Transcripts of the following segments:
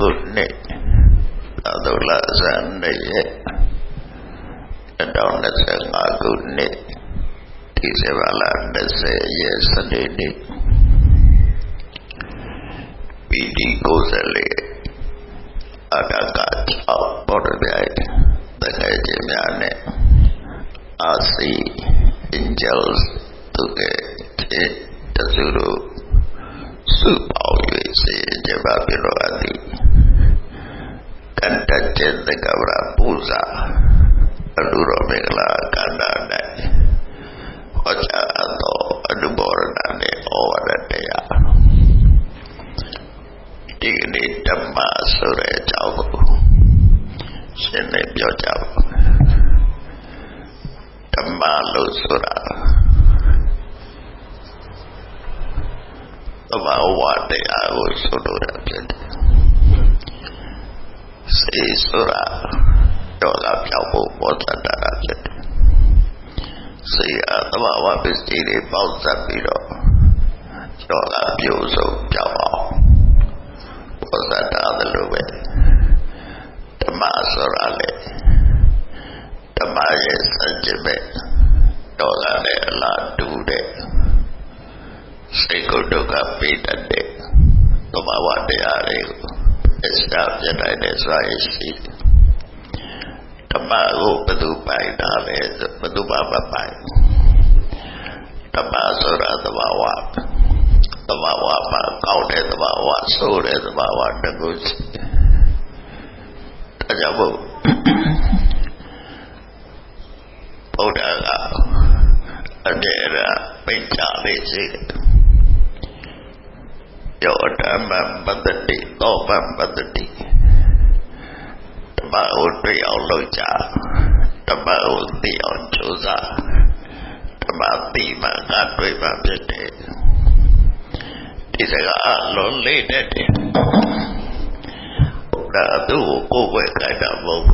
ခုနှစ်သုလဇန်ရက်2025ခုနှစ်ဒီဇင်ဘာလ20ရက်စနေနေ့ပြည်ဒီ94အတက6ပေါ်ပြိုင်တကယ်ချင်းများနဲ့အာစီ Angels တို့ရဲ့တစုတို့စုပေါင်း၍စေကြပါပြလို့အသည်ကန္တကျင်တကဗရာပူဇာအလူတော်မင်္ဂလာကန္တာ၌ဟောကြားသောအနုဘောရဏနှင့်ဩဝါဒတရားဒီကနေ့ဓမ္မဆိုတဲ့အကြောင်းကိုရှင်းလင်းပြောကြပါဓမ္မလို့ဆိုတာသဘာဝတရားကိုဆိုလိုတာဖြစ်တယ်စေဆိုတာတော့ကပြောင်းဖို့ပေါ်တတ်တာဖြစ်တယ်စေအသဘာဝပစ္စည်းတွေပေါက်စပ်ပြီးတော့တော့ကပြိုဆုံးပြောင်းအောင်ပေါ်တတ်တာလို့ပဲဓမ္မဆိုတာလေဓမ္မရဲ့စัจ jibe တော့ကလည်းအလားတူတဲ့စိတ်ကိုဒုက္ခပေးတတ်တဲ့သဘာဝတရားတွေကိုအစတာပြနိုင်တဲ့စွာရရှိဓမ္မကိုဘယ်သူပိုင်တာလဲဆိုဘယ်သူမှမပိုင်ဓမ္မဆိုတာသဘာဝမှာကောင်းတဲ့သဘာဝဆိုးတဲ့သဘာဝတခုရှိဒါကြောင့်ဘုရားကအမြဲတမ်းပိတ်ချလေးစေယောဓမ္မပတ္တိသောပပတ္တိဓမ္မကိုတွေ့အောင်လုပ်ကြဓမ္မကိုသိအောင်ကြိုးစားဓမ္မသိမှငါတွေ့မှဖြစ်တယ်ဒီစကားလုံးလေးတဲ့ဒါသူ့ကိုကိုယ်ဝဲကြတာမဟုတ်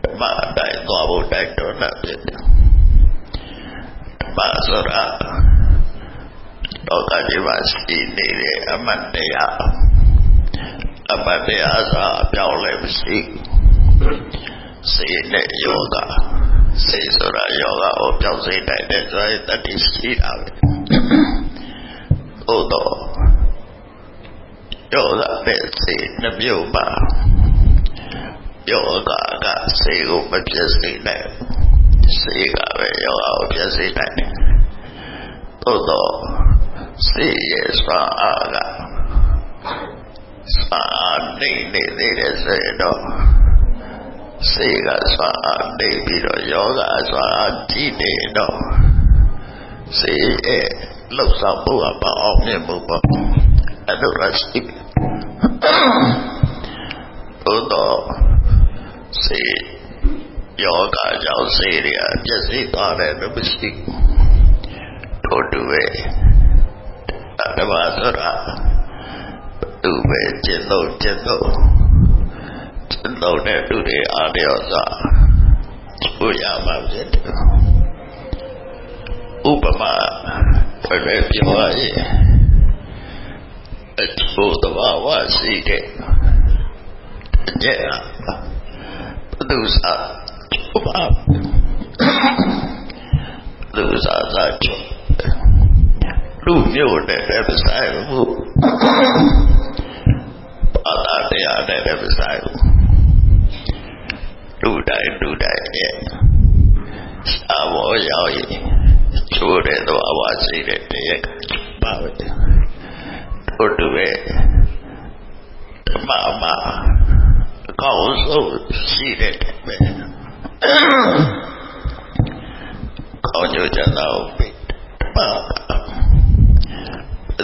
ဓမ္မအတိုင်းသွားဖို့တိုက်တွန်းတာဖြစ်တယ်ဓမ္မဆိုတာတော့ကဒီမှာရှိနေတဲ့အမှတ်တရားဆိုတာအပြောင်းလဲမရှိစေနဲ့ယောဂစေဆိုတာယောဂကိုပြောင်းစေနိုင်တဲ့ဆိုရင်တတိရှိတာပဲဟုတ်တော့ယောဂပဲစေနှမျိုးပါယောဂကစေကိုမပြည့်စုံနိုင်စေကပဲယောဂကိုပြည့်စုံနိုင်တယ်ဟုတ်တော့စေရဲ့စွာအားကစွာနေနေတဲ့ဆိုရင်တော့စေကစွာအားနေပြီးတော့ယောဂစွာအားကြီးနေတော့စေရဲ့လှုပ်ဆောင်မှုကမအောင်မြင်မှုပေါ့အဲ့လိုရရှိသို့တော့စေယောဂကြောင့်စေရပြည့်စည်သွားတယ်လို့မရှိတို့တူပဲဓမ္မဆိုတာသူပဲကျင့်လို့တဲ့သူတွေအားလျော်စွာကိုရမှာဖြစ်တယ်ဥပမာပဲပြောရရင်အချို့သဘာဝရှိတဲ့အကျက်ဘသူစားဘာလူစားချောလူမျိုးနဲ့လည်းမဆိုင်ဘူးဘာသာတရားနဲ့လည်းမဆိုင်ဘူးလူတိုင်းရဲ့အဘောရောက်ရင်ချိုးတဲ့တော့အဝါရှိတဲ့တည်းပါပဲတို့တူပဲဓမ္မမှာအကောင်းဆုံးရှိတဲ့ပဲကောင်းကြကြတော့ပြီဓမ္မ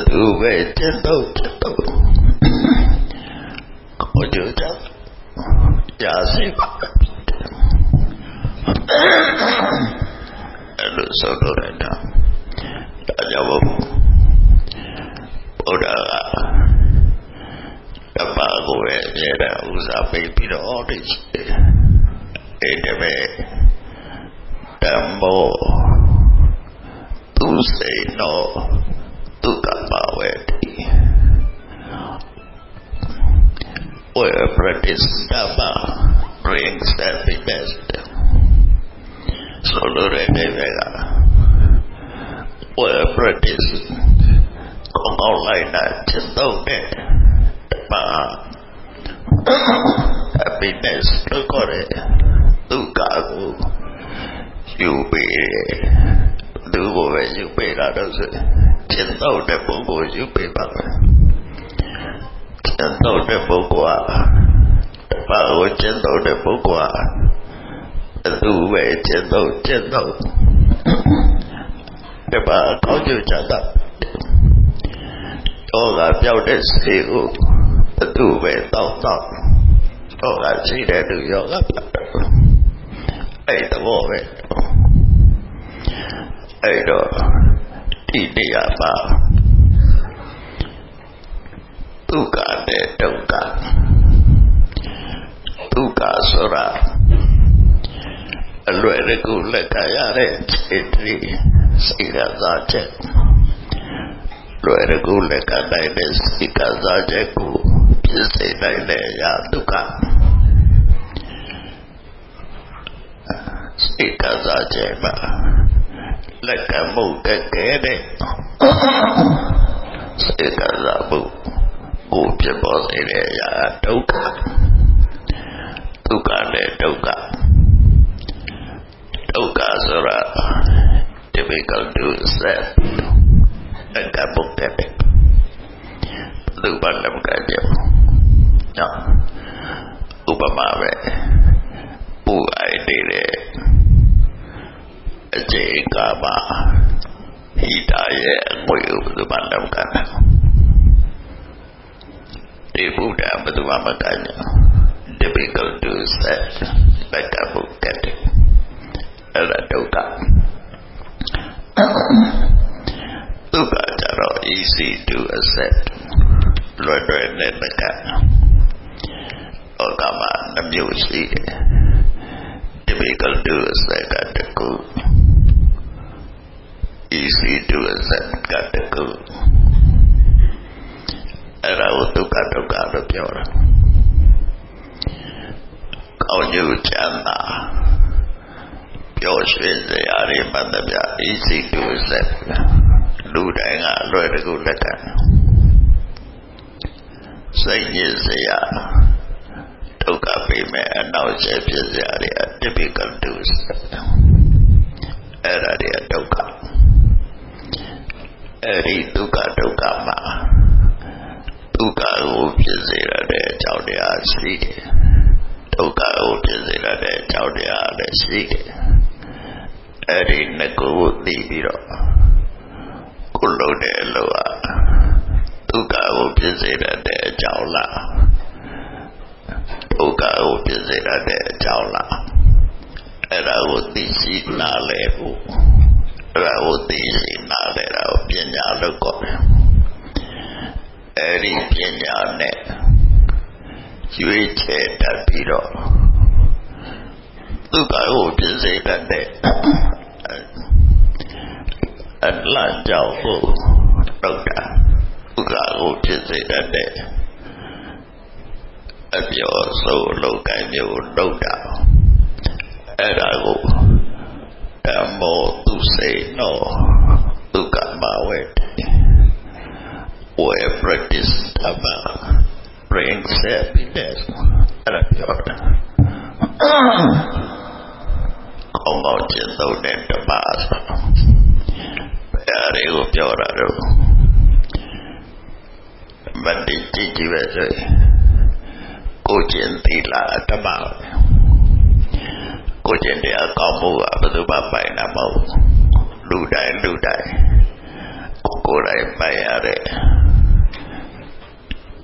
သူပဲကျင့်တော့ကိုကြကြရာစီအဲ့လိုဆိုတော့ဒါကြောင့်ဘုရားဓမ္မကိုလည်းအမြဲတမ်းဥစားပေးပြီးတော့ဒီအဲ့ဒါပဲဓမ္မောသူစိတ်တော့ဒုက္ခပါဝေတိ practice Dhamma brings happiness. So well practice con online là chân đâu nè mà happiness nó có thể tất cả của yêu bị từ bộ về yêu bị là đâu rồi chân đâu để bộ yêu bị bằng chân đâu để bộ qua và ở chân đâu để bộ qua từ về chân đâu để bà có nhiều trả tập cho là giao để xíu từ về tao cho là chỉ để được do gấp ấy là vô về ấy đó đi đi à bà tu cả để trông cả tu cả số ra loại này cũng là cái này chỉ xảy ra ra chết loại này cũng là cái này để xảy ra chết cũng chỉ này để ra tu cả xảy ra chết mà là cả một cái kế này xảy ra một cũng chỉ có xảy ra đâu cả tu cả để đâu cả Ukasura difficult to accept dan kabuk tepek itu pandang kajian ya upama we buai dire jika ma hidayah muyu itu pandang kan di Buddha betul makanya difficult to accept dan kabuk tepek là đâu cả tất cả cho easy to accept loại này là cả ở cả mà nằm nhiều gì difficult to accept cả được cứ easy to accept cả được cứ là tất cả đâu cả được rồi câu như chán àပြောရွှေစရာတွေမှတ်သမျှ easy to accept လူတိုင်းကအလွယ်တကူလက်ခံစိတ်ညစ်စရာဒုက္ခပေးမဲ့အနောက်ကျဖြစ်စရာတွေ difficult to accept အဲ့ဒါတွေဒုက္ခအဲ့ဒီဒုက္ခမှာဒုက္ခကိုဖြစ်စေရတဲ့အကြောင်းတရားရှိတယ်ဒုက္ခကိုဖြစ်စေရတဲ့အကြောင်းတရားလည်းရှိတယ်အဲ့ဒီနှစ်ခုကိုသိပြီးတော့ကိုလုံးတဲ့အလို့ဟာဒုက္ခကိုဖြစ်စေတဲ့အကြောင်းလားဒုက္ခကိုဖြစ်စေတဲ့အကြောင်းလားအဲ့ဒါကိုသိရှိနားလည်ဖို့အဲ့ဒါကိုသိရှိနားလည်တာကိုပညာလို့ခေါ်တယ်အဲ့ဒီပညာနဲ့ရွေးချယ်တတ်ပြီးတော့ဒုက္ခကိုဖြစ်စေတဲ့အလတ်ကြောင့်ကိုဒုက္ခကိုဖြစ်စေတဲ့အပြောဆိုလောကမျိုးဒုက္ခအဲ့ဒါကိုဓမ္မောသူစေနောဒုက္ခမဝေwhere practice Dhamma brings happiness အဲ့ဒါပြောတာကောင်းကောင်းကျင့်သုံးတဲ့ဓမ္မဆိုအဲ့ဒီကိုပြောတာတော့မတည်ကြည့်ပဲဆိုကိုကျင့်သီလဓမ္မကိုကျင့်တရားကောင်းမှုကဘယ်သူမှပိုင်တာမဟုတ်လူတိုင်းကိုယ်တိုင်ပိုင်ရတဲ့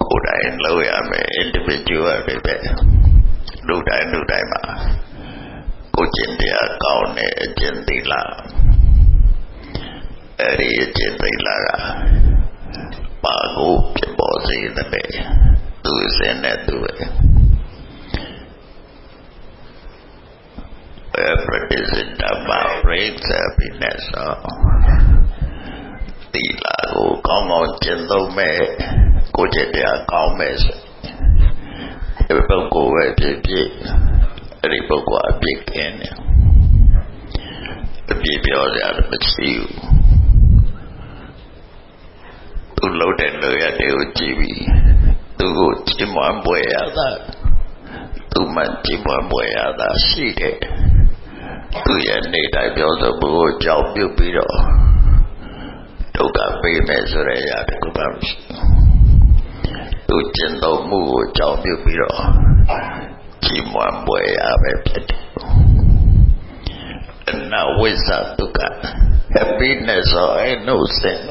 ကိုယ်တိုင်လုပ်ရမယ် individual တွေပဲလူတိုင်းမှာကိုကျင့်တရားကောင်းတဲ့အကျင့်သီလအဲ့ဒီအကျင့်သီလကပါကိုဖြစ်ပေါ်စေတဲ့သူစင်တဲ့သူပဲpracticing Dhamma brings happiness သီလကိုကောင်းကောင်းကျင့်သုံးမဲ့ကိုကျင့်တရားကောင်းမဲ့ ပုဂ္ဂိုလ်ပဲဖြစ်ဖြစ်အဲ့ဒီပုဂ္ဂိုလ်အပြစ်ကင်းတယ်အပြစ်ပြောကြတယ်မရှိဘူးသူလှုပ်တဲ့လူရတဲ့ကိုကြည့်ပြီးသူကိုချီးမွမ်းပွေရတာသူမှချီးမွမ်းပွေရတာရှိတယ်သူရဲ့နေတိုင်းပြောဆိုမှုကိုကြောက်ပြုတ်ပြီးတော့ဒုက္ခပေးမယ်ဆိုရရတယ်ကိုပါမရှိသူကျင့်တော်မူကိုကြောက်ပြုတ်ပြီးတော့ချီးမွမ်းပွေရပဲဖြစ်တယ်အနဝိသဒုက္ခ happiness or innocent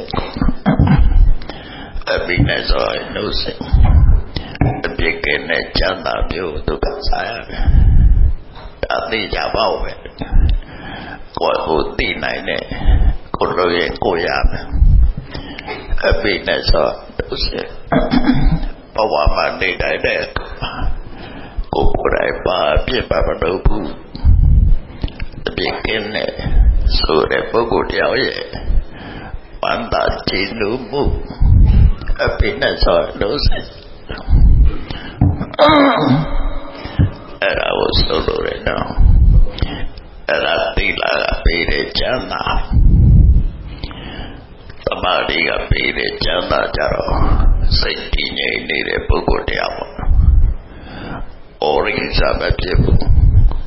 happiness or innocent အပြစ်ကင်းတဲ့ချမ်းသာမျိုးဒုက္ခဆိုင်ရတယ်အသိကြပါဦးပဲကိုယ်ကိုသိနိုင်တဲ့ကိုယ်လိုရင်ကိုရမယ် happiness or innocent ဘဝမှာနေတိုင်းတဲ့ကိုယ်ကိုယ်တိုင်ပါပြစ်ပါမလို့ဘူးအပြစ်ကင်းတဲ့ဆိုတဲ့ပုဂ္ဂိုလ်တယောက်ရဲ့ဝမ်းသာကြည်နူးမှုhappiness or innocent အဲ့ဒါကိုဆိုလိုတယ်နော်အဲ့ဒါသီလကပေးတဲ့ချမ်းသာသမာဓိကပေးတဲ့ချမ်းသာကြတော့စိတ်တည်ငြိမ်နေတဲ့ပုဂ္ဂိုလ်တရားပေါ့ဩရိစာမဖြစ်ဘူး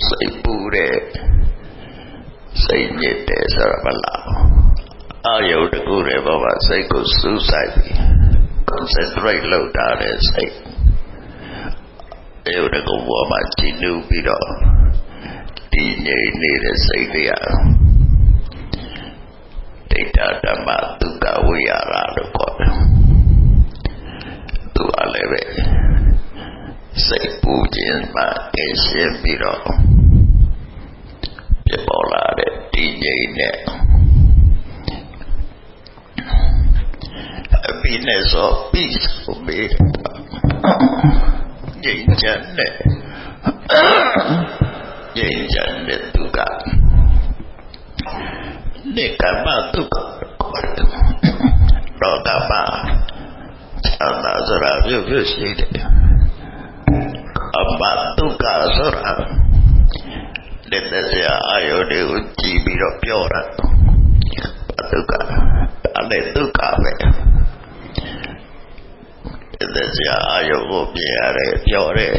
စိတ်ပူတဲ့စိတ်ညစ်တယ်ဆိုတော့မလားအာယုတကူတဲ့ဘောမှာစိတ်ကိုစူးစိုက်ပြီး concentrate လုပ်တာတဲ့စိတ်အာယုတကူဘောမှာကြည်နူးပြီးတော့တည်ငြိမ်နေတဲ့စိတ်တွေကဒိဋ္ဌဓမ္မဒုက္ခဝိဟာရလို့ခေါ်တယ်သူကလည်းပဲစိတ်ပူခြင်းမှကင်းရှင်းပြီးတော့ပြပေါ်လာတဲ့တည်ငြိမ်တဲ့ happiness or peace ကိုပေးငြိမ်ချမ်းတဲ့ငြိမ်ချမ်းတဲ့ဒုက္ခနေကမ္မဒုက္ခလောကမှာချမ်းသာဆိုတာပြုရှိတယ်အမဒုက္ခဆိုတာလက်သက်စရာအာယုတွေကိုကြည့်ပြီးတော့ပြောတာဒုက္ခဒါလည်းဒုက္ခပဲလက်သက်စရာအာယုကိုပြရတယ်ပြောတယ်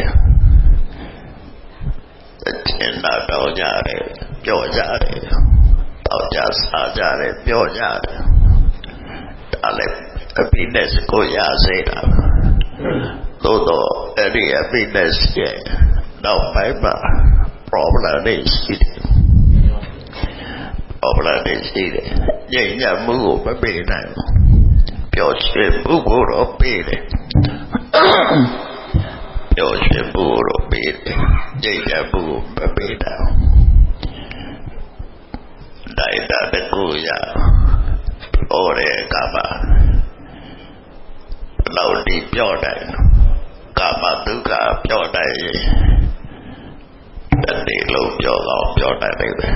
အချင်းတော်ကြတယ်ပြောကြတယ်တောက်ကြစားကြတယ်ပြောကြတယ်ဒါလည်း happiness ကိုရစေတာသို့တော့အဲ့ဒီ happiness ရဲ့နောက်ပိုင်းမှာ problem တွေရှိတယ် problem တွေရှိတယ်ညဉ့်ညမှုကိုမပေးနိုင်ဘူးပျော်ရွှင်မှုကိုတော့ပေးတယ်ပျော်ရွှင်မှုကိုတော့ပေးတယ်ညဉ့်ညမှုကိုမပေးနိုင်ဘူးတိုင်းတာတကူရဟောတဲ့ကမ္ဘာလောက်ဒီပြောတယ်ကာမဒုက္ခပြောတယ်တတိလုံးပြောတော့ပြောတယ်ပဲ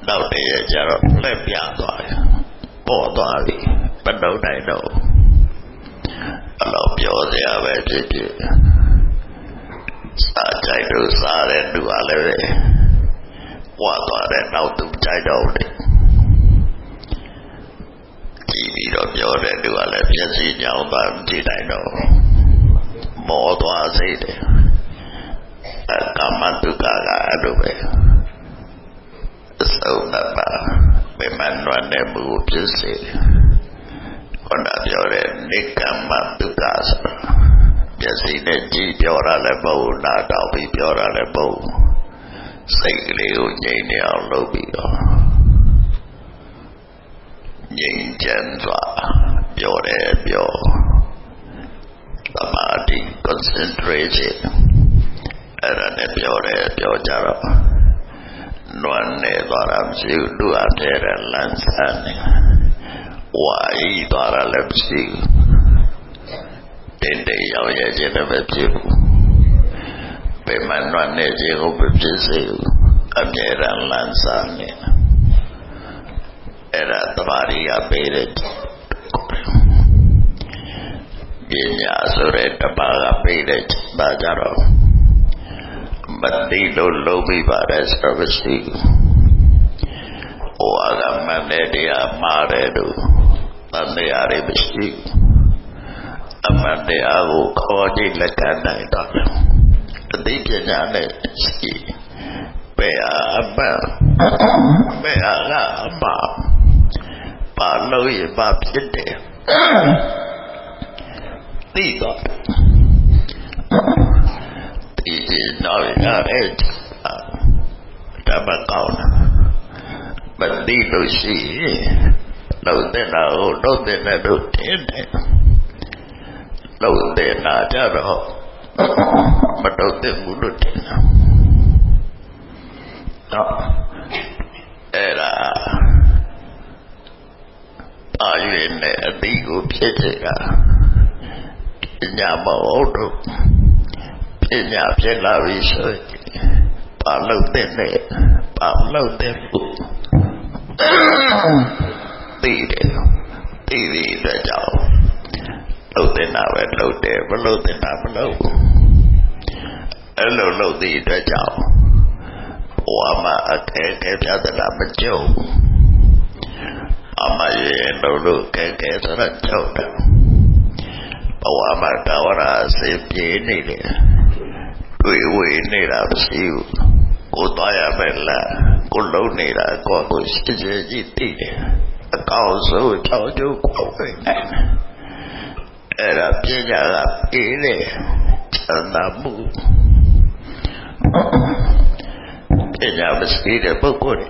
နောက်တည်းရကြတော့လက်ပြသွားတယ်ပေါ်သွားပြီမနှုတ်နိုင်တော့အလောပြောစရာပဲဖြစ်ဖြစ်စားကြိုက်လို့စားတဲ့သူကလည်းပဲဝါသွားတဲ့နောက်သူကြိုက်တော့တယ်ကြည့်ပြီးတော့ပြောတဲ့သူကလည်းမျက်စိညောင်းသွားကြည့်နိုင်တော့မောသွားစေတယ်ကာမဒုက္ခကအဲ့လိုပဲအစုံပါဘယ်မှနွမ်းတဲ့မှုဖြစ်စေခေါင်းပြောတဲ့နိကမ္မဒုက္ခဆိုတာမျက်စိနဲ့ကြည့်ပြောတာလည်းမဟုတ်နားထောင်ပြီးပြောတာလည်းမဟုတ်စိတ်ကလေးကိုငြိမ်နေအောင်လုပ်ပြီးတော့ငြိမ်ချမ်းစွာပြောတယ်ပြောသမာဓိ concentration အဲ့ဒါနဲ့ပြောတယ်ပြောကြတော့နွမ်းနေသွားတာမရှိဘူးသူအပြည့်ရလန်းဆန်းနေဝါဤသွားတာလည်းမရှိဘူးတင်းတေရောက်ရခြင်းလည်းမဖြစ်ဘူးဘယ်မှနွမ်းနေခြင်းကိုမဖြစ်စေဘူးအမြဲတမ်းလန်းဆန်းနေအဲ့ဒါသမာဓိကပေးတဲ့ပညာဆိုတဲ့တပါးကပေးတဲ့ဒါကြတော့ မသိလို့လုံးမိပါတယ်ဆိုတော့မရှိဘူးဟိုကမှန်တဲ့တရားမှားတယ်လို့သံတရားတွေမရှိဘူးအမှန်တရားကိုခေါ်ကြည့်လက်ခံနိုင်တော့အသိပညာနဲ့ရှိဘယ်အမှန်ဘယ်ကအမှားပါလို့ရပါဖြစ်တယ်သိတော့ဒီတော့ရတယ်တမကောင်းမသိလို့ရှိလို့တဲ့နာကိုလို့တဲ့နာတို့တင်းတယ်လို့တဲ့နာကြတော့မတော့တဲ့ဘူးလို့တင်တော့အဲ့ဒါအာရွေနဲ့အတိကိုဖြစ်ချင်တာပညာမဟုတ်တော့ပညာဖြစ်လာပြီဆိုရင်ပါလို့တဲ့နဲ့ပါလို့တဲ့ဘူးသိတယ်သိပြီတဲ့ကြောင့်လို့တဲ့နာပဲလို့တယ်မလို့တဲ့နာမလို့အဲ့လိုလို့တဲ့အတွက်ကြောင့်ဘဝမှာအခက်အခဲပြဿနာမကြုံအမရဲ့လို့ကဲကဲဆိုတော့ကြောက်တယ်ဘဝမှာတာဝရအစေပြေးနေတယ်တွေ့ဝေနေတာမရှိဘူးကိုသွားရမယ်လားကိုလုံးနေတာကိုရှိစေကြီးသိတယ်အကောင်းဆုံးချောင်းကျုပ်ကိုပဲအဲ့ဒါပညာကပြေးတယ်ချမ်းသာမှုပညာမရှိတဲ့ပုဂ္ဂိုလ်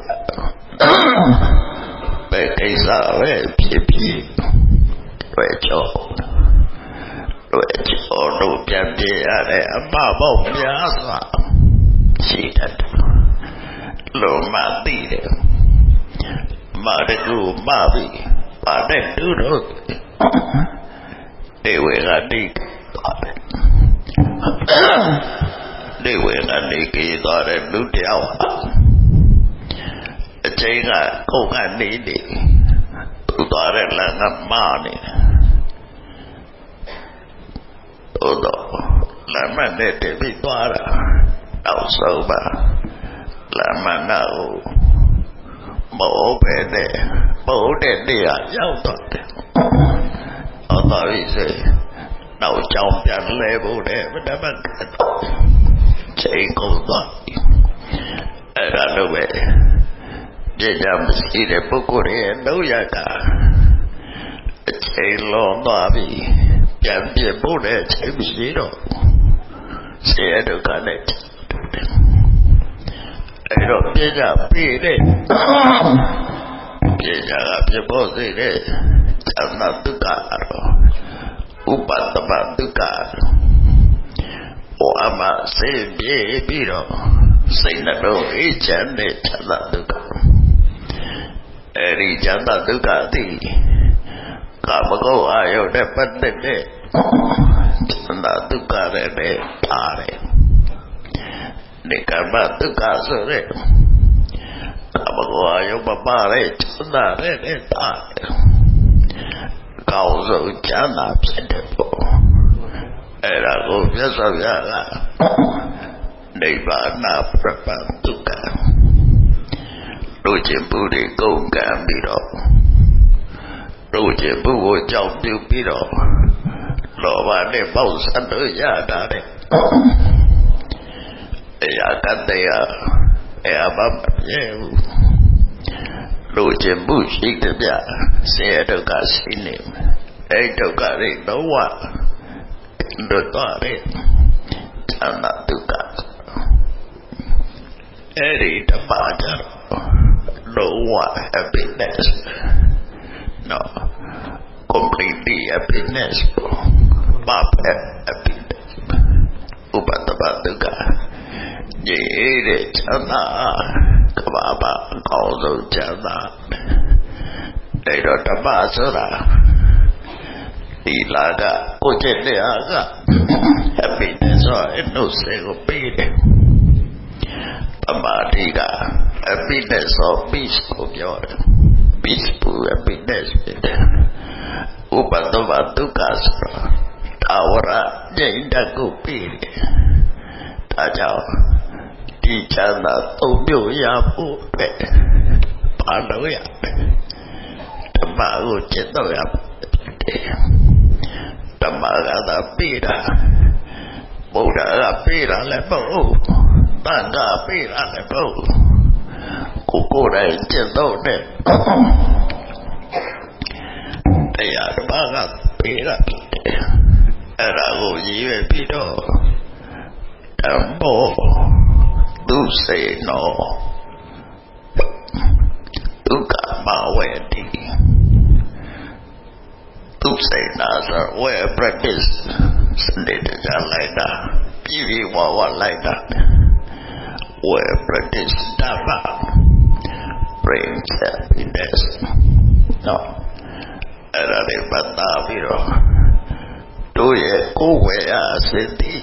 ပဲကိစ္စပဲဖြစ်ဖြစ်တွေ့ကြောတို့ပြန်ပြရတဲ့အမပေါ့များစွာရှိတယ်လို့မသိတယ်မတကူမပြီးပါတဲ့သူတို့ဒီဝေကတိသွားတယ်ဒီဝေကနေကြီးသွားတဲ့လူတယောက်အချိန်ကကိုယ်ကနေနေသူသွားတဲ့လမ်းကမာနေတော့လမ်းမနဲ့တည်းပြီးသွားတာနောက်ဆုံးပါလမ်းမနာကိုမဟုတ်ပဲနဲ့မဟုတ်တဲ့နေရာရောက်တော့တယ်ဟောတော်ပြီစေနောက်ကြောင်ပြန်လဲဖို့တဲ့မတမကတော့ချိန်ကုန်သွားအဲ့ဒါလိုပဲကြည်ကြမရှိတဲ့ပုဂ္ဂိုလ်ရဲ့လုံးရတာအချိန်လုံးသွားပြီပြန်ပြဖို့တဲ့ချိန်မရှိတော့ဆရာတို့ကလည်းအဲ့တော့ပြကြပြေးတဲ့ပြကြကပြဖို့စေတဲ့သံဃာတုကတော့ဥပတ္တမတုကဟောအမစေပြေးပြီးတော့စိတ်နှလုံးအေးချမ်းတဲ့သံဃာတုကအဲ့ဒီသံဃာတုကသိကာမဂုဏ်အာယုနဲ့ပတ်သက်တဲ့သံဃာတုကရဲ့ပါတယ်ဒီကမ္မတုကဆိုတဲ့ကာမဂုဏ်အာယုမပါတဲ့သံဃာရဲ့ပါတယ်ကောင်းဆုံးချမ်းသာဖြစ်တဲ့ပေါ့အဲ့ဒါကိုမြတ်စွာဘုရားကနိဗ္ဗာန်ပရပံတုကတို့ချင်းပုရိကုန်ကံပြီးတော့တို့ချင်းပုကိုကြောက်ပြုပြီးတော့လောဘနဲ့ပေါက်ဆက်လို့ရတာတဲ့အဲ့ဒါကတရားအဲ့ဘာမပြေဘူးတို့ချင်းပုရှိတဲ့ပြဆင်းရဲဒုက္ခရှိနေအဲ့ဒုက္ခတွေတော့ဝတို့တော့တဲ့သံဃာဒုက္ခအဲ့ဒီတပါးကြတော့လုံးဝ happiness no completely happiness perfect happiness ဥပတ္တပဒုက္ခဒီတဲ့ချမ်းသာကဘာဘာအကောင်းဆုံးချမ်းသာအဲ့တော့တပါးဆိုတာဒီလာကကိုကျက်တဲ့ဟာက happiness ဆိုအနှုတ်စေကိုပေးတယ်ပမာတိက happiness or peace ကိုပြောတယ် peaceful happiness ဖြစ်တယ်ဥပတ္တဝဒုက္ခဆိုတာဝရကျင့်တတ်ကိုပေးတယ်ဒါကြောင့် ဒီချမ်းသာသုံးမျိုးရဖို့ပဲဘာလို့ရဓမ္မကိုကျင့်တော့ရဓမ္မကသာပြီးတာဗုဒ္ဓကပြီးတာလည်းမဟုတ်တန်ခါပြီးတာလည်းမဟုတ်ကိုယ်တိုင်ကျင့်တော့တဲ့တရားဓမ္မကပြီးတာအဲ့ဒါကိုရည်ရွယ်ပြီးတော့ဓမ္မောသူစေနောဒုက္ခမဝေတိသူစေနာဆိုဝေ practice စနေတကြလိုက်တာပြည်ပြီးဝါလိုက်တာဝေ practice ဓမ္မ brings happiness နော်အဲ့ဒါလေးပတ်သားပြီးတော့တို့ရဲ့ကိုယ်ဝေရစေတိ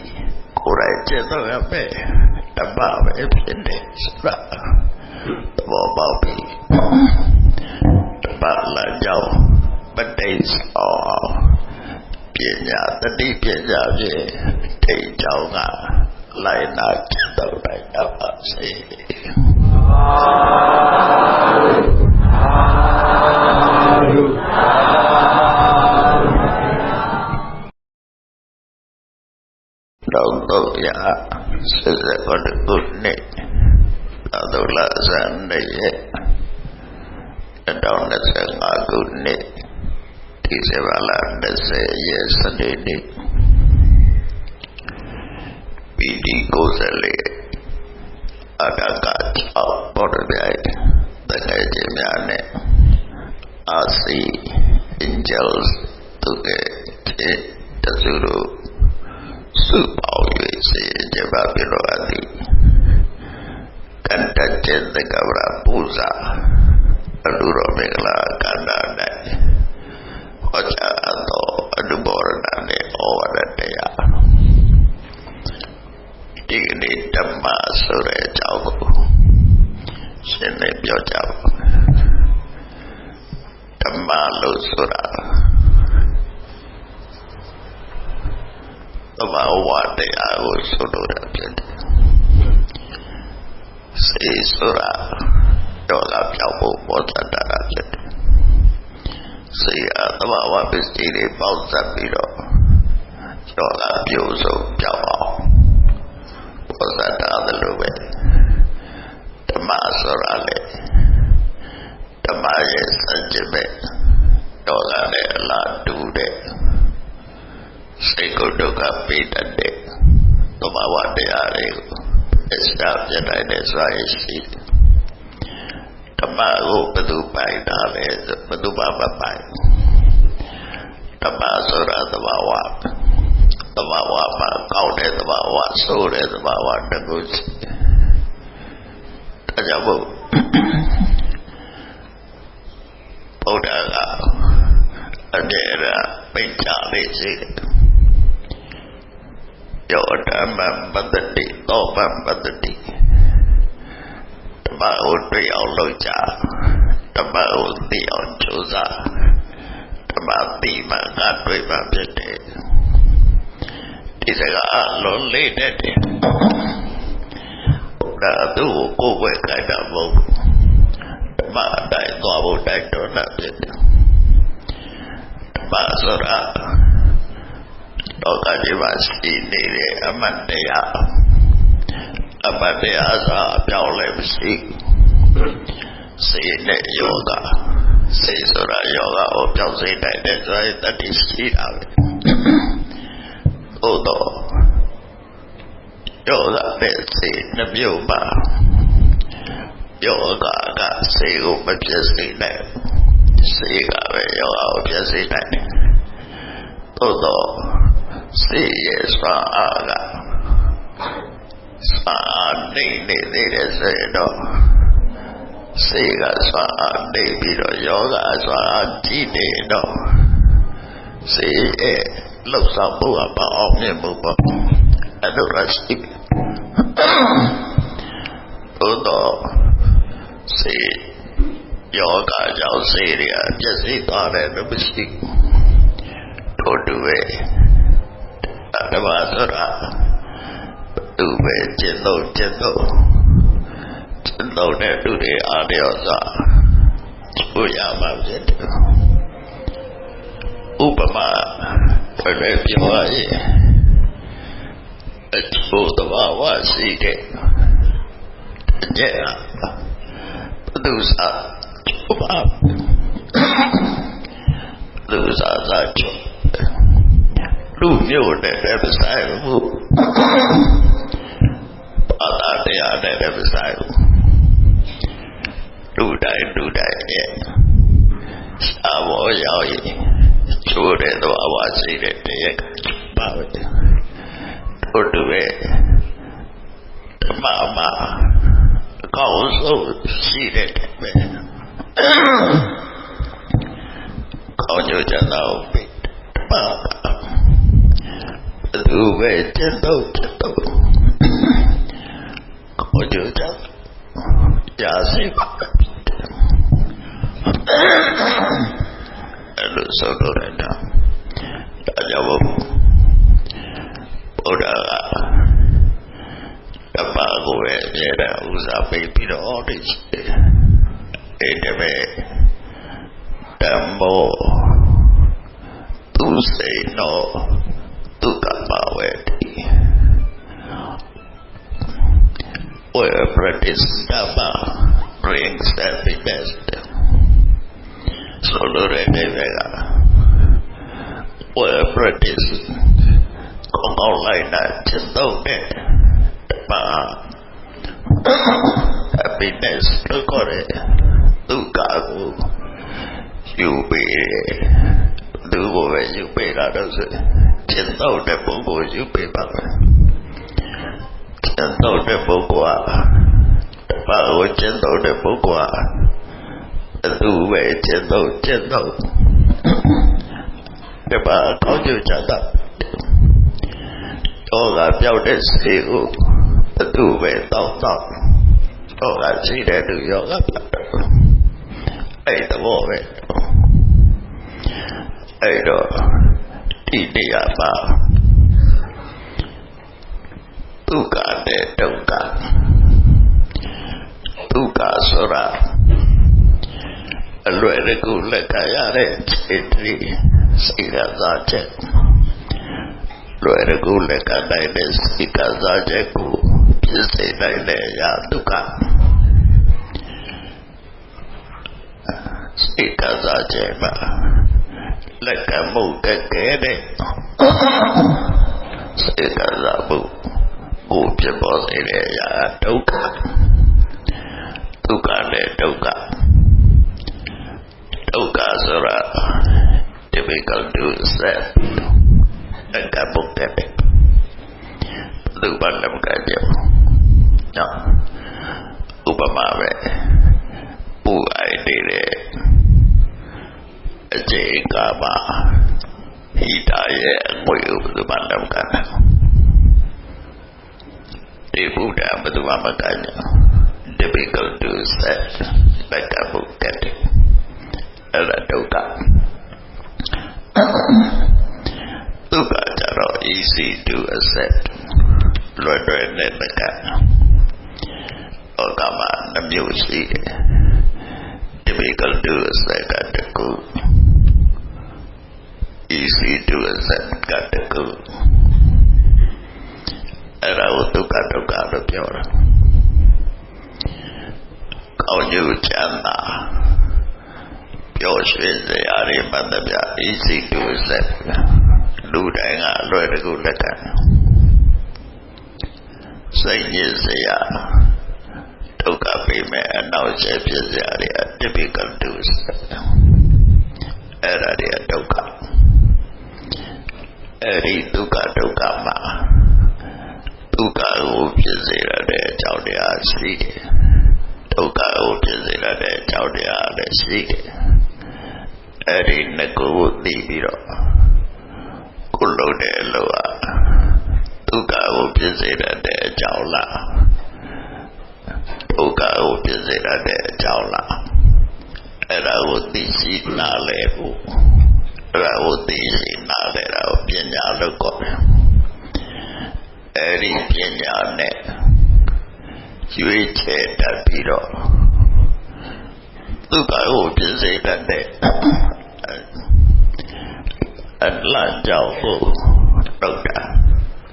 ကိုယ်တိုင်ကျင့်တော့ရမယ်ဓမ္မပဲဖြစ်နေစရာသဘောပေါက်ပြီဓမ္မလာကြောင်းပဋိစ္စအောင်ပညာတတိပညာဖြင့်ထိတ်ကြောင်းကလိုက်နာကျင့်တော့နိုင်တော့ပါစေတော့ရဆက်ဆက်ကိုခုနှစ်တော့လာစံနေရဲ့2025ခုနှစ်ဒီဇင်ဘာလ20ရက်စနေနေ့ပြည်ဒီ94အတကပေါ်တော်ပြိုင်တကယ်ချင်းများနဲ့အာစီ angels တို့ရဲ့တစုတို့စုပေါင်း၍စေကြပါပြီလို့အသည်ကန္တကျင့်တကဗရာပူဇာအလူတော်မင်္ဂလာကန္တာ၌ဟောကြားသောအနုဘောရဏနှင့်ဩဝါဒတရားဒီနေ့ဓမ္မဆိုတဲ့အကြောင်းကိုရှင်းလင်းပြောကြပါဓမ္မလို့ဆိုတာသဘာဝတရားကိုဆိုလိုတာဖြစ်တယ်စေဆိုတာတော့ကပြောင်းဖို့ပေါ်တတ်တာဖြစ်တယ်စေသဘာဝပစ္စည်းတွေပေါက်စပ်ပြီးတော့တော့ကပြိုဆုံးပြောင်းအောင်ပေါ်တတ်တာလို့ပဲဓမ္မဆိုတာလေဓမ္မရဲ့စัจ jebe တော့ကလည်းအလားတူတဲ့စိတ်ကိုဒုက္ခပေးတတ်တဲ့သဘာဝတရားတွေကိုအစတာပြနိုင်တဲ့စွာရရှိဓမ္မကိုဘယ်သူပိုင်တာလဲဆိုဘယ်သူမှမပိုင်ဓမ္မဆိုတာသဘာဝမှာကောင်းတဲ့သဘာဝဆိုးတဲ့သဘာဝတခုရှိဒါကြောင့်ဘုရားကအမြဲတမ်းပိတ်ချလေးရှိတယ်ယောဓမ္မပတ္တိသောပပတ္တိဓမ္မကိုတွေ့အောင်လုပ်ကြဓမ္မကိုသိအောင်ကြိုးစားဓမ္မသိမှငါတွေ့မှဖြစ်တယ်ဒီစကားအလုံးလေးတဲ့ဒါသူ့ကိုကိုယ်ဝဲကြတာမဟုတ်ဓမ္မအတိုင်းသွားဖို့တိုက်တွန်းတာဖြစ်တယ်ဓမ္မဆိုတာတော့ကဒီမှာရှိနေတဲ့အမှတ်တရားဆိုအပြောင်းလဲမရှိစေနဲ့ယောဂစေဆိုတာယောဂကိုပြောင်းစေနိုင်တဲ့ဆိုရင်တတိရှိတာပဲဟုတ်တော့ယောဂပဲစေနှမျိုးပါယောဂကစေကိုမပြည့်စုံနိုင်စေကပဲယောဂကိုပြည့်စုံနိုင်တယ်ဟုတ်တော့စေရဲ့စွာအားကစွာအားနေတယ်ဆိုရင်တော့စေကစွာအားနေပြီးတော့ယောဂစွာအားကြီးနေတော့စေရဲ့လှုပ်ဆောင်မှုကမအောင်မြင်မှုပေါ့အဲ့လိုရရှိဟုတ်တော့စေယောဂကြောင့်စေရပြည့်စည်သွားတယ်လို့မရှိတို့တူပဲဓမ္မဆိုတာသူပဲကျင့်လို့ တော့တဲ့သူတွေအားလျော်စွာကိုရမှာဖြစ်တယ်ဥပမာလည်းပြောရရင်အချို့သဘာဝရှိတဲ့အကျက်ဘသူစားဥပမာဘသူစားချို့လူမျိုးနဲ့လည်းမဆိုင်ဘူးဘာသာတရားနဲ့လည်းမဆိုင်ဘူးလူတိုင်းရဲ့စာဘောရောက်ရင်ချိုးတဲ့သဘာဝရှိတဲ့တရားပါပဲတို့တူရဲ့ဓမ္မမှာအကောင်းဆုံးရှိတဲ့ပဲကောင်းကျိုးချမ်းသာကိုပေးပါသူပဲကျင့်တော့ကောင်းကျိုးချမ်းသာစီပါအဲ့လိုဆိုတော့ဒါကြောင့်ဘုရားကဓမ္မကိုပဲအမြဲတမ်းဥစားပေးပြီးတော့ဒီအဲ့ဒါပဲဓမ္မောသူစိတ်နောဒုက္ခပါဝေတိ where practice Dhamma brings happiness so lore devega where practice không lại là chân đâu nè mà happiness nó có thể tất cả của yêu bị từ bộ về yêu bị là đâu rồi chân đâu nè bộ yêu bị bằng chân đâu nè bộ quả và ở chân đâu nè bộ quả từ về chân đâu để mà có nhiều trả lời đó là biểu đến siêu tu về tao đó là chỉ để được do lắm ấy là vô về ấy đó đi đi à mà tu cả để trông cả tu cả số ra loại này cũng là cái này chỉ xảy ra chết loại này cũng là cái này để xảy ra chết cũng biết xảy này để ra tu cả xảy ra chết mà là cả một cái kế đấy xảy ra một cũng biết bao xảy ra đâu cả tu cả để đâu cả Sura difficult to accept dan kabuk tebe tu pandam kajo no upama we pu ai dire aje ka ba hita ye ngoi tu pandam ka di buddha betu ma kajo difficult to accept dan kabuk tebe là đâu cả tất cả cho nó easy to accept loại này là cả ở cả mà nằm nhiều gì difficult to accept cả được cứ easy to accept cả được cứ ở đâu tất cả đâu cả được rồi câu như chán àပြောရွှင်စရာတွေမှတ်သမျှ easy to accept လူတိုင်းကလွယ်တကူလက်ခံစိတ်ညစ်စရာဒုက္ခပေးမဲ့အနောက်ကျဖြစ်စရာတွေ difficult to accept အဲ့ဒါတွေဒုက္ခအဲ့ဒီဒုက္ခမှာဒုက္ခကိုဖြစ်စေရတဲ့အကြောင်းတရားရှိတယ်ဒုက္ခကိုဖြစ်စေရတဲ့အကြောင်းတရားလည်းရှိတယ်အဲ့ဒီနှစ်ခုကိုသိပြီးတော့ကိုလုံးတဲ့အလို့ဟာဒုက္ခကိုဖြစ်စေတဲ့အကြောင်းလားဒုက္ခကိုဖြစ်စေတဲ့အကြောင်းလားအဲ့ဒါကိုသိရှိနားလည်ဖို့အဲ့ဒါကိုသိရှိနားလည်တာကိုပညာလို့ခေါ်တယ်အဲ့ဒီပညာနဲ့ ရွေးချယ်တတ်ပြီးတော့ဒုက္ခကိုဖြစ်စေတတ်တဲ့အလတ်ကြောင့်ကိုတော့တာ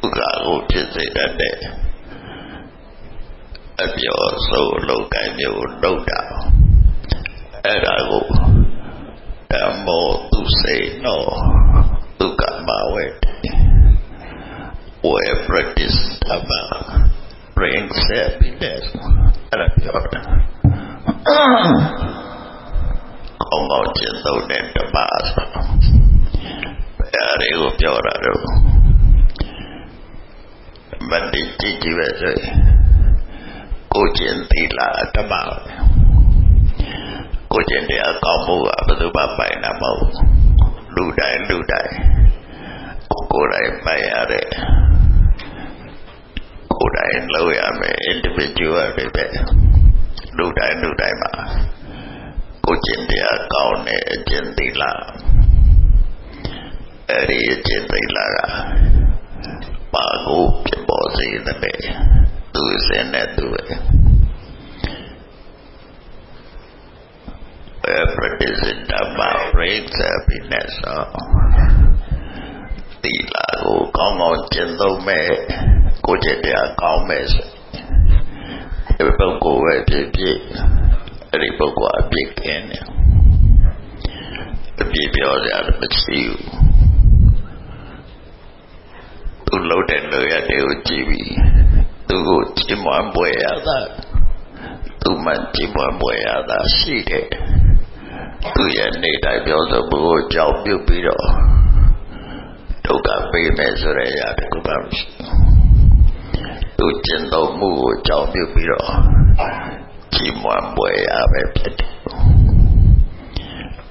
ဒုက္ခကိုဖြစ်စေတတ်တဲ့အပြောဆိုလောကမျိုးတော့တာအဲ့ဒါကိုဓမ္မောသူစေနောဒုက္ခမဝေwhere practice Dhamma brings happiness အဲ့ဒါပြောတာကောင်းကောင်းကျင့်သုံးတဲ့ဓမ္မဆိုအဲ့ဒီကိုပြောတာတော့မတည်ကြည့်ကြည့်ပဲဆိုကိုကျင့်သီလဓမ္မကိုကျင့်တဲ့အကောင်းမှုကဘယ်သူမှပိုင်တာမဟုတ်လူတိုင်းကိုယ်တိုင်ပိုင်ရတဲ့ကိုယ်တိုင်လုပ်ရမယ် individual တွေပဲလူတိုင်းမှာကိုကျင့်တရားကောင်းတဲ့အကျင့်သီလအဲ့ဒီအကျင့်သီလကပါကိုဖြစ်ပေါ်စေတဲ့သူစင်တဲ့သူပဲpracticing Dhamma brings happiness သီလကိုကောင်းကောင်းကျင့်သုံးမယ်ကိုကျင့်တရားကောင်းမယ်ဆိုဒီပုဂ္ဂိုလ်ပဲဖြစ်ဖြစ်အဲ့ဒီပုဂ္ဂိုလ်အပြစ်ကင်းတယ်အပြစ်ပြောကြတယ်မရှိဘူးသူလှုပ်တဲ့လူရတဲ့ကိုကြည့်ပြီးသူကိုချီးမွမ်းပွေရတာသူမှချီးမွမ်းပွေရတာရှိတယ်သူရဲ့နေတိုင်းပြောဆိုမှုကိုကြောက်ပြုတ်ပြီးတော့ဒုက္ခပေးမယ်ဆိုရရတဲ့ကုသမရှိသူကျင့်သုံးမှုကိုကြောက်ပြုတ်ပြီးတော့ချီးမွမ်းပွေရပဲဖြစ်တယ်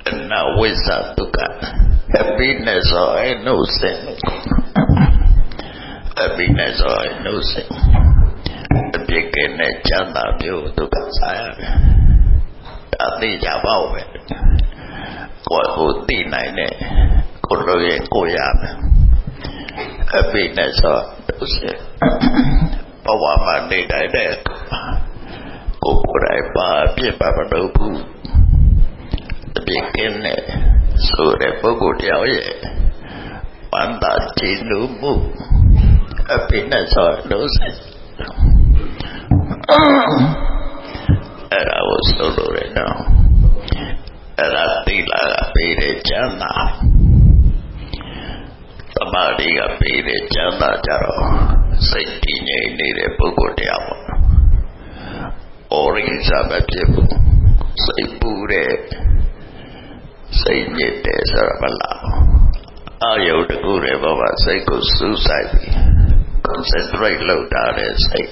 အနဝိဇ္ဇဒုက္ခ happiness or innocent happiness or innocent အပြစ်ကင်းတဲ့ချမ်းသာမျိုးဒုက္ခဆိုင်ရတယ်အသိကြပါဦးပဲကိုယ်ကိုသိနိုင်တဲ့ကိုယ်လိုရင်ကိုရမယ် happiness or innocent ဘဝမှာနေတိုင်းတဲ့ကိုယ်ကိုယ်တိုင်ပါပြစ်ပါမလို့ဘူးအပြစ်ကင်းတဲ့ဆိုတဲ့ပုဂ္ဂိုလ်တယောက်ရဲ့ပန်းသာကြည်နူးမှု happiness or innocent အဲ့ဒါကိုဆိုလိုတယ်နော်အဲ့ဒါသီလကပေးတဲ့ကျမ်းသာသမာဓိကပေးတဲ့ကျမ်းသာကြတော့စိတ်တည်ငြိမ်နေတဲ့ပုဂ္ဂိုလ်တရားပေါ့အော်ရင်းစားမဖြစ်ဘူးစိတ်ပူတဲ့စိတ်ညစ်တယ်ဆိုတော့မလားအာယုတကူတဲ့ဘောမှာစိတ်ကိုစူးစိုက်ပြီး concentrate လုပ်တာတဲ့စိတ်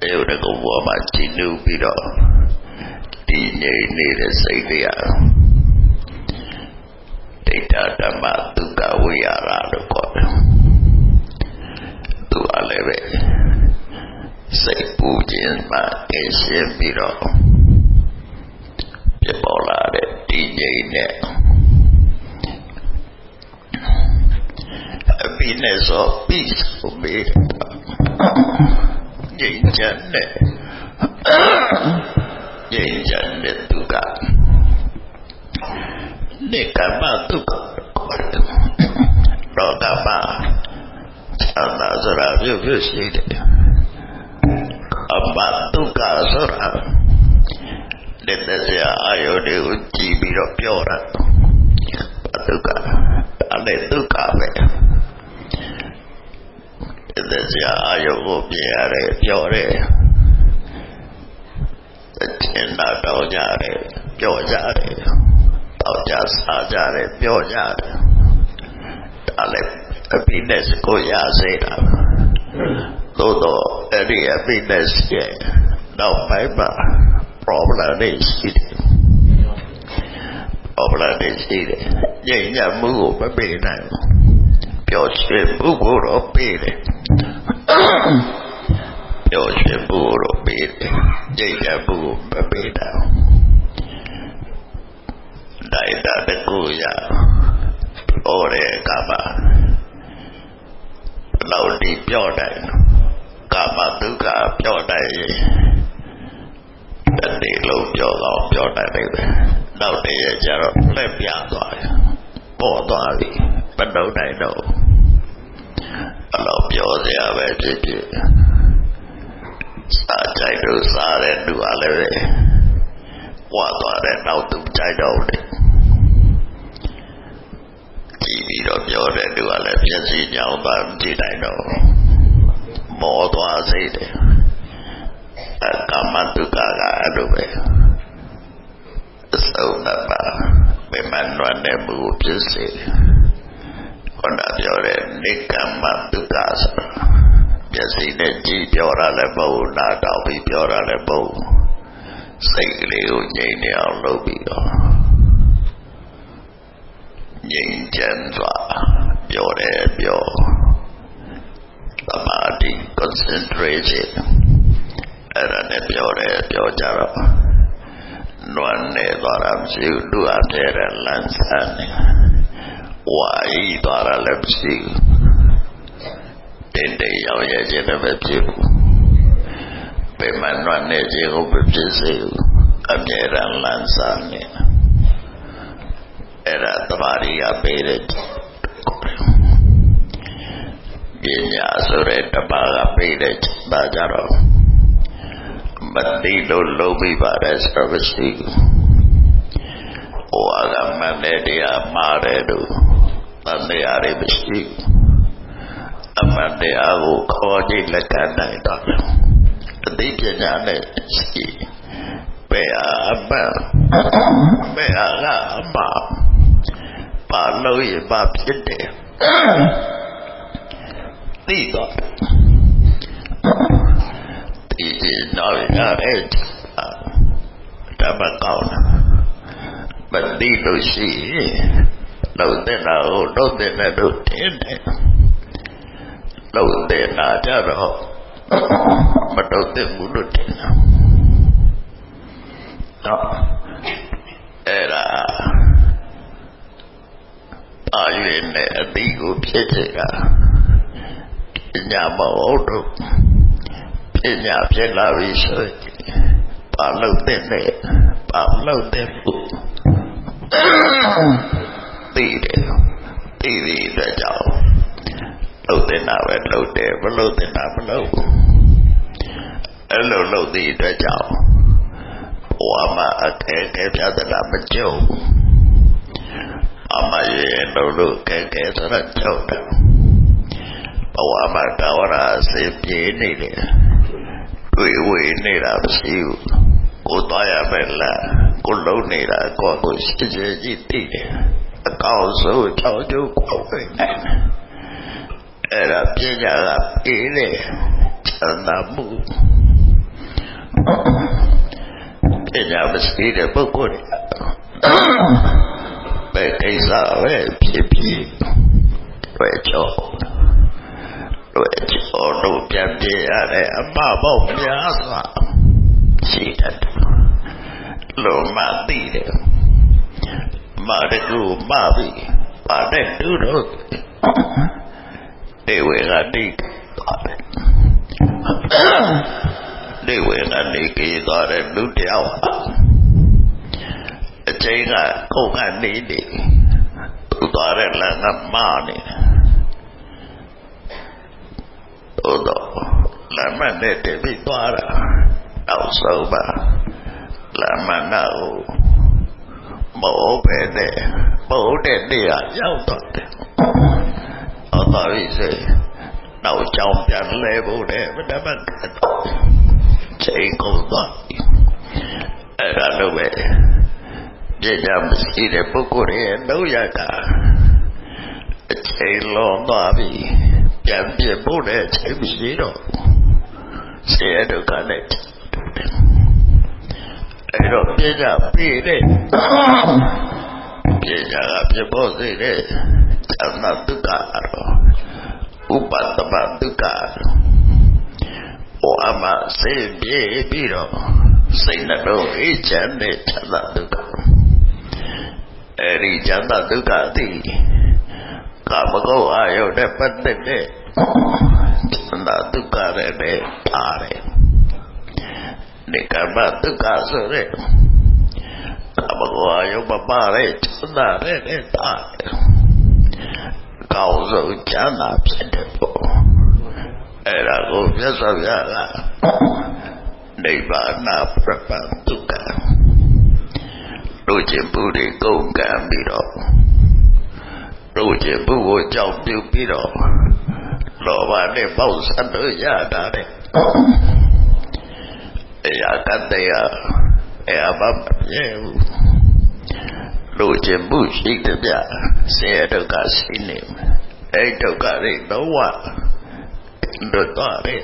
အာယုတကူဘောမှာကြည်နူးပြီးတော့တည်ငြိမ်နေတဲ့စိတ်တွေကဒိဋ္ဌဓမ္မဒုက္ခဝိဟာရလို့ခေါ်တယ်သူကလည်းပဲစိတ်ပူခြင်းမှကင်းရှင်းပြီးတော့ဖြစ်ပေါ်လာတဲ့တည်ငြိမ်တဲ့ happiness or peace ကိုပေးငြိမ်ချမ်းတဲ့ဒုက္ခနေကမ္မဒုက္ခရောဂမချမ်းသာဆိုတာပြုရှိတယ်အမဒုက္ခဆိုတာလက်သက်စရာအာယုတွေကိုကြည့်ပြီးတော့ပြောတာဒုက္ခဒါလည်းဒုက္ခပဲလက်သက်စရာအာယုကိုပြရတယ်ပြောတယ်ကျင်နာတော့ကြတယ်ပြောကြတယ်တော့ကြစားကြတယ်ပြောကြတယ်ဒါလည်း happiness ကိုရစေတာသို့တော့အဲ့ဒီ happiness ရဲ့နောက်ပိုင်းမှာ problem တွေရှိတယ်ညဉ့်ညမှုကိုမပေးနိုင်ဘူးပျော်ရွှင်မှုကိုတော့ပေးတယ်ပျော်ရွှင်မှုကိုတော့ပေးတယ်ညဉ့်ညမှုကိုမပေးနိုင်ဘူးတိုင်းတာတကူရပြောတဲ့အခါမှာလောက်ဒီပြောတယ်ကမ္ မဒုက္ခပြောနိုင်တနေ့လုံးပြောကောင်းပြောနိုင်တယ်နောက်တည်းကျတော့လက်ပြသွားတယ်ပေါ်သွားပြီမနှုတ်နိုင်တော့ဘလို့ပြောစရာပဲဖြစ်ဖြစ်စားကြိုက်လို့စားတဲ့သူကလည်းပဲဝါသွားတဲ့နောက်သူကြိုက်တော့တယ်ကြည့်ပြီးတော့ပြောတဲ့သူကလည်းမျက်စိညောင်းသွားကြည့်နိုင်တော့မောသွားစေတယ်ကာမတုကကအဲ့လိုပဲအစုံပါဘယ်မှနွမ်းတဲ့မှုဖြစ်စေခေါင်းပြောတဲ့နိကမတုကဆိုမျက်စိနဲ့ကြည့်ပြောတာလည်းမဟုတ်နားတောင်ပြီးပြောတာလည်းမဟုတ်စိတ်ကလေးကိုငြိမ်နေအောင်လုပ်ပြီးတော့ငြိမ်ချမ်းစွာပြောတယ်ပြောသမာဓိ concentration အဲ့ဒါနဲ့ပြောတယ်ပြောကြတော့နွမ်းနေသွားတာမရှိဘူးသူအပြည့်တဲ့လမ်းဆန်းနေဝါရီသွားတာလည်းမရှိဘူးတင်းရောက်ရခြင်းလည်းမဖြစ်ဘူးဘယ်မှနွမ်းနေခြင်းကိုမဖြစ်စေဘူးအမြဲတမ်းလမ်းဆန်းနေအဲ့ဒါသမာဓိကပေးတဲ့ပညာဆိုတဲ့တပါးကပေးတဲ့ဒါကြတော့မသိလို့လုံးပြီးပါတယ်ဆိုတော့မရှိဘူးဟိုကမနဲ့တရားမှားတယ်လို့တန်တရားတွေမရှိဘူးအမှန်တရားကိုခေါ်ကြည့်လက်ခံနိုင်တော့အသိပညာနဲ့ရှိဘယ်အမှန်ဘယ်ကအမှားပါလို့ရပါဖြစ်တယ်သိတော့ဒီတော့ရတယ်တမကောင်းမသိလို့ရှိလို့တဲ့တော့လို့တဲ့လို့တင်းတယ်လို့တဲ့နာကြတော့မတော့တဲ့ဘူးလို့တင်းတော့အဲ့ဒါအာရွေနဲ့အတိကိုဖြစ်တဲ့ကပညာမဟုတ်တော့ပညာဖြစ်လာပြီဆိုရင်ပါလို့တဲ့နဲ့ပါလို့တဲ့ဘူးသိတယ်သိပြီးတော့ကြောက်လို့တဲ့နာပဲလို့တယ်မလို့တဲ့နာမလို့အဲ့လိုလို့တဲ့အတွက်ကြောင့်ဘဝမှာအခက်အခဲပြဿနာမကြုံအမရဲ့လို့ကဲကဲဆိုတော့ကြောက်တယ်ဘဝမှာတော်ရအစီပြေးနေတယ်တွေ့ဝေနေတာမရှိဘူးကိုသွားရမယ်လားကိုလုံးနေတာကိုရှိစေကြီးတည်တယ်အကောင်းဆုံးချောင်းကျုပ်ကိုပဲအဲ့ဒါပညာကပြေးတယ်ချမ်းသာမှုပညာမရှိတဲ့ပုဂ္ဂိုလ်ပဲကိစ္စပဲဖြစ်ဖြစ်တွေ့ကြောတို့ပြန်ပြရတဲ့အမပေါ့များစွာရှိတတ်တယ်လို့မှသိတယ်မတကူမပြီးပါတဲ့သူတို့ဒေဝေကတိသွားတယ်ဒေဝေကနေကြည့်သွားတဲ့လူတယောက်အချိန်ကကိုယ်ကနေနေသူသွားတဲ့လမ်းကမာနေတော့လမ်းမနဲ့တည်းပြီးသွားတာနောက်ဆုံးပါလမ်းမနာကိုမဟုတ်ပဲနဲ့မဟုတ်တဲ့နေရာရောက်တော့တယ်ဟောတော်ပြီစေနောက်ကြောင်ပြန်လဲဖို့တဲ့မတမကတော့ချိန်ကုန်သွားအဲ့ဒါလို့ပဲပြည့်ကြမရှိတဲ့ပုဂ္ဂိုလ်ရဲ့လုံးရတာအချိန်လုံးသွားပြီပြန်ပြဖို့တဲ့အချိန်မရှိတော့ဆရာတို့ကလည်းအဲ့တော့ပြည့်ကြပြီတဲ့ပြည့်ကြကပြဖို့စေတဲ့အမတုကတော့ဥပတ္တမတုကဟောအမစေပြေပြီးတော့စိတ်နှလုံးအေးချမ်းတဲ့ချမ်းသာဒုက္ခအဲဒီချမ်းသာဒုက္ခသည်ကာမဂုဏ်အာယုန်နဲ့ပတ်သက်တဲ့ na dukkha re thare nikkhamma dukkha so re abagwa yo papa re chanda re thare cao sâu chán nạp sẽ được bộ đây là cô biết sao ra là đây bà nạp rất là tất cả đôi chuyện bưu đi công cảm bị đó đôi chuyện bưu của chồng tiêu bị đó lọ bà để bao sẵn ở nhà đã đấy ya kata ya bapa ya lu jembu sih dia saya ada kasih ni ada kasih doa doa ni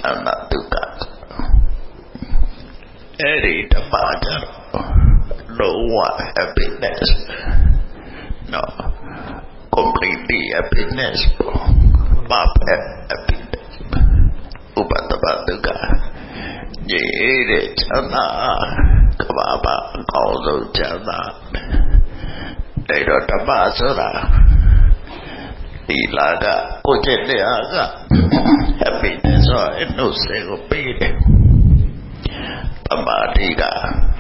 anak tukar ini dapat ajar doa happiness no completely happiness bapa happiness ubat tukar jadi chana kababa cao sâu chana đây đó đâm ba sơ ra đi là cả cô chết đi à cả happiness rồi nó sẽ có bị đấy đâm ba đi cả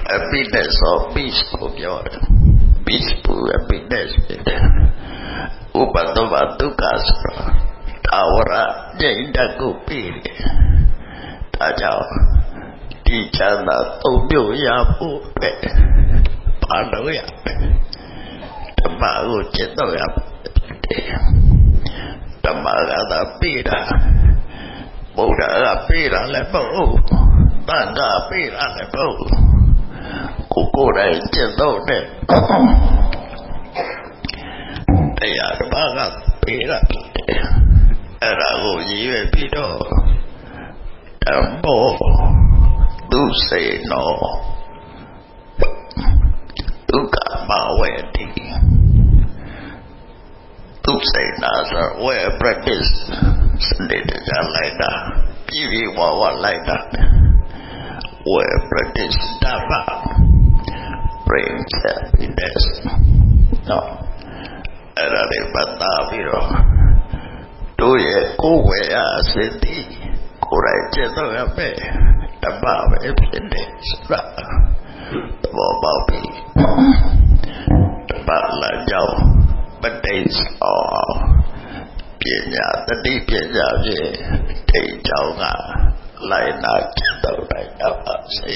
happiness or peaceful rồi peaceful happiness đấy ubat tukas awara jadi dah kopi ta chào đi chăng là tôi biểu ya phụ về bà nói ya đâm bà của chết tôi ya đâm bà đã bị đã bố đã bị đã lại bố bạn đã bị đã lại bố cô này chết tôi này đây là bà đã bị đã là cô gì về bị đó đâm bố tu say no tu cả bảo vệ thì tu say na sa we practice để ra lại đó vì wa lại đó we practice dharma bring happiness no era de bata viro tu ye cô về à sẽ đi cô lại chết tôi à bé đâm về bên đây ra bỏ bao bì đâm là nhau bên đây sao biển nhà ta đi biển nhà về thì cháu ngà lại là chết đâu này đâu sẽ